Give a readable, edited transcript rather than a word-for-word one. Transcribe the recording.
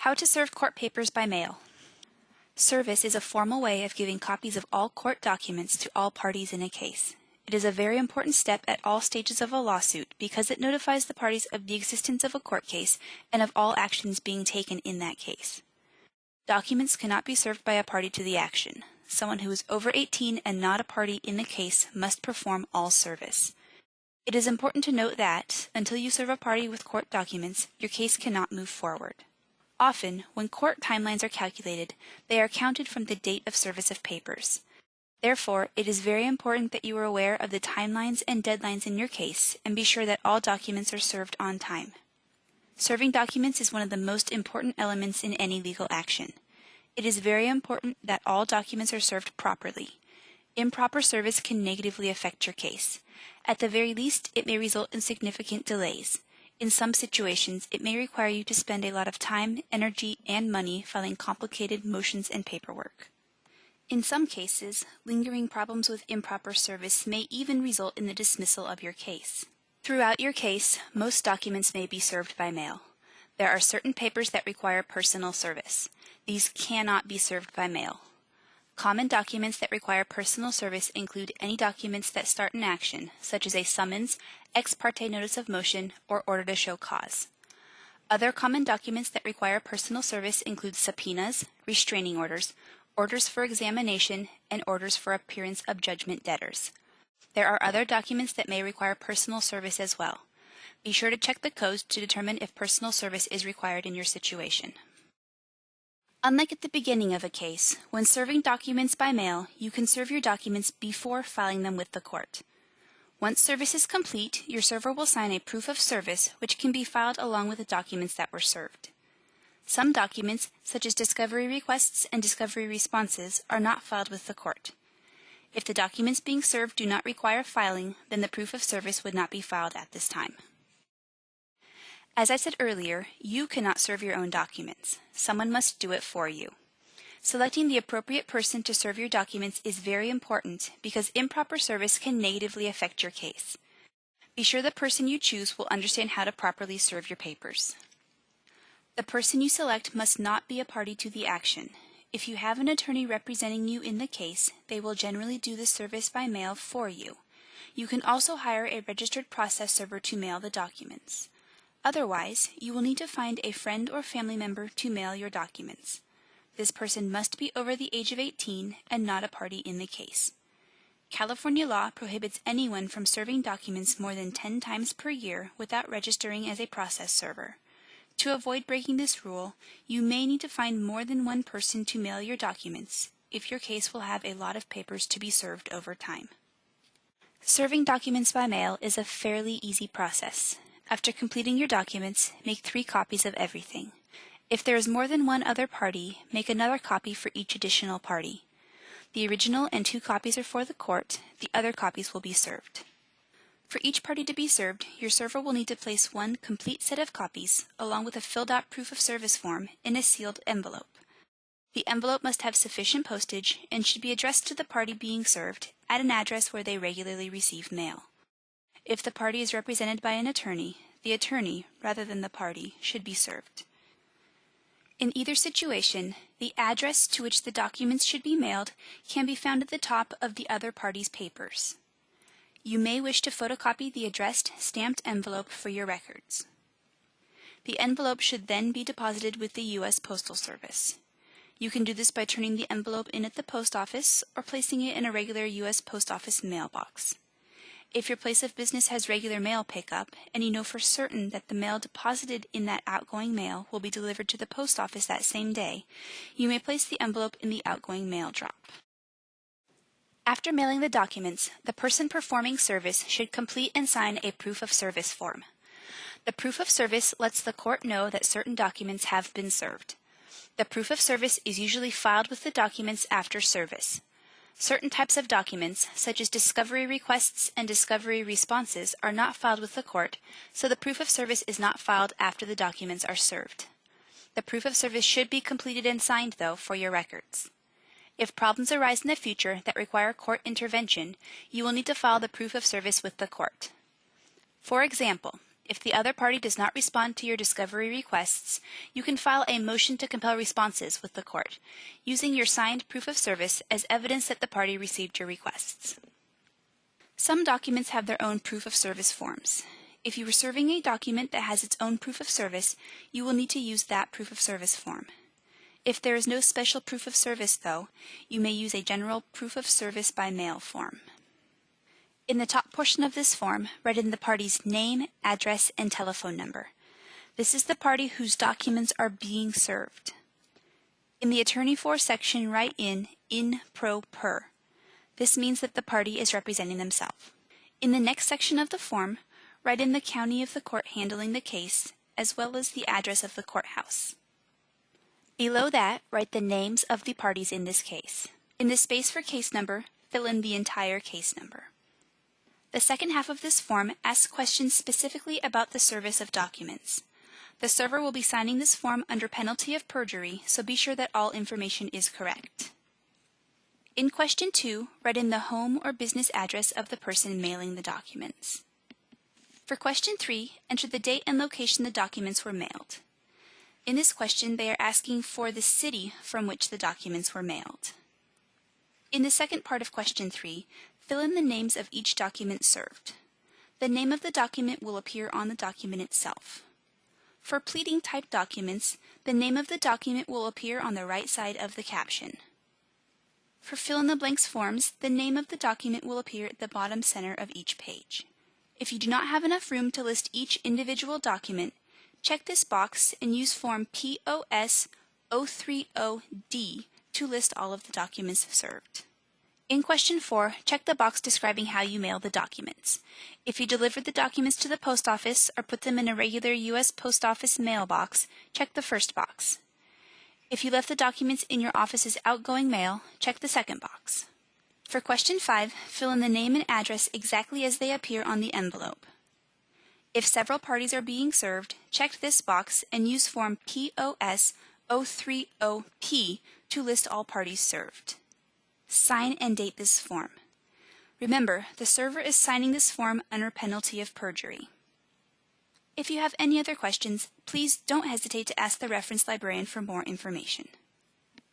How to serve court papers by mail. Service is a formal way of giving copies of all court documents to all parties in a case. It is a very important step at all stages of a lawsuit because it notifies the parties of the existence of a court case and of all actions being taken in that case. Documents cannot be served by a party to the action. Someone who is over 18 and not a party in the case must perform all service. It is important to note that, until you serve a party with court documents, your case cannot move forward. Often, when court timelines are calculated, they are counted from the date of service of papers. Therefore, it is very important that you are aware of the timelines and deadlines in your case and be sure that all documents are served on time. Serving documents is one of the most important elements in any legal action. It is very important that all documents are served properly. Improper service can negatively affect your case. At the very least, it may result in significant delays. In some situations, it may require you to spend a lot of time, energy, and money filing complicated motions and paperwork. In some cases, lingering problems with improper service may even result in the dismissal of your case. Throughout your case, most documents may be served by mail. There are certain papers that require personal service. These cannot be served by mail. Common documents that require personal service include any documents that start an action, such as a summons, ex parte notice of motion, or order to show cause. Other common documents that require personal service include subpoenas, restraining orders, orders for examination, and orders for appearance of judgment debtors. There are other documents that may require personal service as well. Be sure to check the codes to determine if personal service is required in your situation. Unlike at the beginning of a case, when serving documents by mail, you can serve your documents before filing them with the court. Once service is complete, your server will sign a proof of service which can be filed along with the documents that were served. Some documents, such as discovery requests and discovery responses, are not filed with the court. If the documents being served do not require filing, then the proof of service would not be filed at this time. As I said earlier, you cannot serve your own documents. Someone must do it for you. Selecting the appropriate person to serve your documents is very important because improper service can negatively affect your case. Be sure the person you choose will understand how to properly serve your papers. The person you select must not be a party to the action. If you have an attorney representing you in the case, they will generally do the service by mail for you. You can also hire a registered process server to mail the documents. Otherwise, you will need to find a friend or family member to mail your documents. This person must be over the age of 18 and not a party in the case. California law prohibits anyone from serving documents more than 10 times per year without registering as a process server. To avoid breaking this rule, you may need to find more than one person to mail your documents if your case will have a lot of papers to be served over time. Serving documents by mail is a fairly easy process. After completing your documents, make 3 copies of everything. If there is more than one other party, make another copy for each additional party. The original and 2 copies are for the court, the other copies will be served. For each party to be served, your server will need to place 1 complete set of copies, along with a filled-out proof of service form, in a sealed envelope. The envelope must have sufficient postage and should be addressed to the party being served at an address where they regularly receive mail. If the party is represented by an attorney, the attorney, rather than the party, should be served. In either situation, the address to which the documents should be mailed can be found at the top of the other party's papers. You may wish to photocopy the addressed, stamped envelope for your records. The envelope should then be deposited with the U.S. Postal Service. You can do this by turning the envelope in at the post office or placing it in a regular U.S. Post Office mailbox. If your place of business has regular mail pickup, and you know for certain that the mail deposited in that outgoing mail will be delivered to the post office that same day, you may place the envelope in the outgoing mail drop. After mailing the documents, the person performing service should complete and sign a proof of service form. The proof of service lets the court know that certain documents have been served. The proof of service is usually filed with the documents after service. Certain types of documents, such as discovery requests and discovery responses, are not filed with the court, so the proof of service is not filed after the documents are served. The proof of service should be completed and signed, though, for your records. If problems arise in the future that require court intervention, you will need to file the proof of service with the court. For example, If the other party does not respond to your discovery requests, you can file a motion to compel responses with the court, using your signed proof of service as evidence that the party received your requests. Some documents have their own proof of service forms. If you are serving a document that has its own proof of service, you will need to use that proof of service form. If there is no special proof of service, though, you may use a general proof of service by mail form. In the top portion of this form, write in the party's name, address, and telephone number. This is the party whose documents are being served. In the Attorney For section, write in pro per. This means that the party is representing themselves. In the next section of the form, write in the county of the court handling the case, as well as the address of the courthouse. Below that, write the names of the parties in this case. In the space for case number, fill in the entire case number. The second half of this form asks questions specifically about the service of documents. The server will be signing this form under penalty of perjury, so be sure that all information is correct. In question 2, write in the home or business address of the person mailing the documents. For question 3, enter the date and location the documents were mailed. In this question, they are asking for the city from which the documents were mailed. In the second part of question 3, fill in the names of each document served. The name of the document will appear on the document itself. For pleading type documents, the name of the document will appear on the right side of the caption. For fill-in-the-blanks forms, the name of the document will appear at the bottom center of each page. If you do not have enough room to list each individual document, check this box and use form POS 030D to list all of the documents served. In question 4, check the box describing how you mail the documents. If you delivered the documents to the post office or put them in a regular U.S. Post Office mailbox, check the first box. If you left the documents in your office's outgoing mail, check the second box. For question 5, fill in the name and address exactly as they appear on the envelope. If several parties are being served, check this box and use form POS 030P to list all parties served. Sign and date this form. Remember, the server is signing this form under penalty of perjury. If you have any other questions, please don't hesitate to ask the reference librarian for more information.